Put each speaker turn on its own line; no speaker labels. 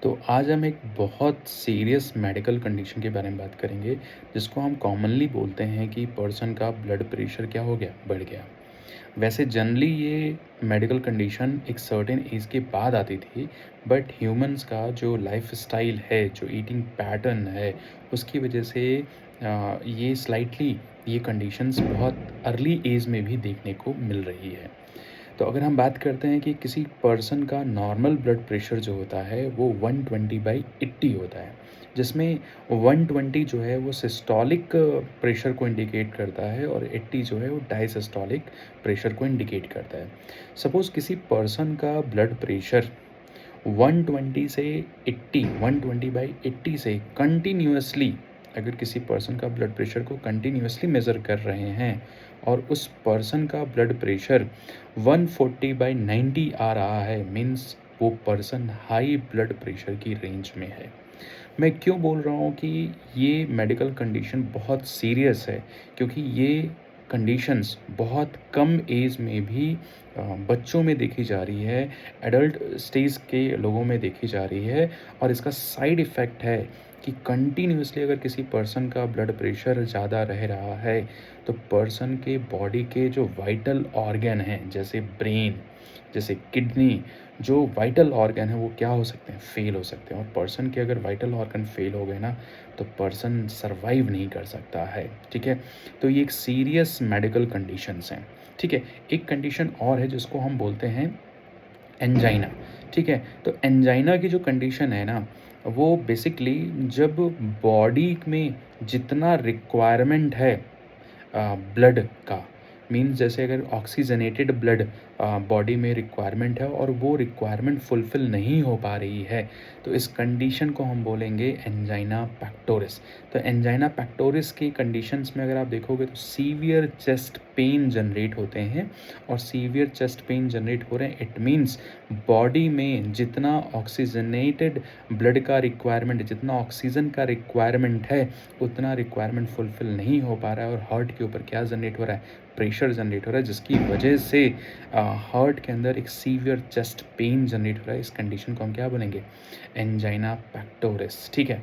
तो आज हम एक बहुत सीरियस मेडिकल कंडीशन के बारे में बात करेंगे, जिसको हम कॉमनली बोलते हैं कि पर्सन का ब्लड प्रेशर क्या हो गया, बढ़ गया। वैसे जनरली ये मेडिकल कंडीशन एक सर्टेन एज के बाद आती थी, बट ह्यूमंस का जो लाइफस्टाइल है, जो ईटिंग पैटर्न है, उसकी वजह से ये स्लाइटली ये कंडीशंस बहुत अर्ली एज में भी देखने को मिल रही है। तो अगर हम बात करते हैं कि किसी पर्सन का नॉर्मल ब्लड प्रेशर जो होता है वो 120/80 होता है, जिसमें 120 जो है वो सिस्टोलिक प्रेशर को इंडिकेट करता है और 80 जो है वो डायसिस्टोलिक प्रेशर को इंडिकेट करता है। सपोज़ किसी पर्सन का ब्लड प्रेशर 120 से 80 120/80 से कंटिन्यूअसली, अगर किसी पर्सन का ब्लड प्रेशर को कंटिन्यूअसली मेज़र कर रहे हैं और उस पर्सन का ब्लड प्रेशर 140/90 आ रहा है, मीन्स वो पर्सन हाई ब्लड प्रेशर की रेंज में है। मैं क्यों बोल रहा हूँ कि ये मेडिकल कंडीशन बहुत सीरियस है, क्योंकि ये कंडीशंस बहुत कम एज में भी बच्चों में देखी जा रही है, एडल्ट स्टेज के लोगों में देखी जा रही है। और इसका साइड इफ़ेक्ट है कि कंटिन्यूअसली अगर किसी पर्सन का ब्लड प्रेशर ज़्यादा रह रहा है, तो पर्सन के बॉडी के जो वाइटल ऑर्गन हैं, जैसे ब्रेन, जैसे किडनी, जो वाइटल ऑर्गन है वो क्या हो सकते हैं, फेल हो सकते हैं। और पर्सन के अगर वाइटल ऑर्गन फेल हो गए ना, तो पर्सन सर्वाइव नहीं कर सकता है। ठीक है, तो ये एक सीरियस मेडिकल कंडीशंस हैं। ठीक है, एक कंडीशन और है जिसको हम बोलते हैं एंजाइना। ठीक है, तो एंजाइना की जो कंडीशन है ना, वो बेसिकली जब बॉडी में जितना रिक्वायरमेंट है ब्लड का, मीन्स जैसे अगर ऑक्सीजनेटेड ब्लड बॉडी में रिक्वायरमेंट है और वो रिक्वायरमेंट फुलफ़िल नहीं हो पा रही है, तो इस कंडीशन को हम बोलेंगे एंजाइना पेक्टोरिस। तो एंजाइना पेक्टोरिस की कंडीशंस में अगर आप देखोगे तो सीवियर चेस्ट पेन जनरेट होते हैं। और सीवियर चेस्ट पेन जनरेट हो रहे हैं, इट मीन्स बॉडी में जितना ऑक्सीजनेटेड ब्लड का रिक्वायरमेंट, जितना ऑक्सीजन का रिक्वायरमेंट है, उतना रिक्वायरमेंट फुलफ़िल नहीं हो पा रहा है। और हार्ट के ऊपर क्या जनरेट हो रहा है, प्रेशर जनरेट हो रहा है, जिसकी वजह से हार्ट के अंदर एक सीवियर चेस्ट पेन जनरेट हो रहा है। इस कंडीशन को हम क्या बोलेंगे, एंजाइना पेक्टोरिस। ठीक है।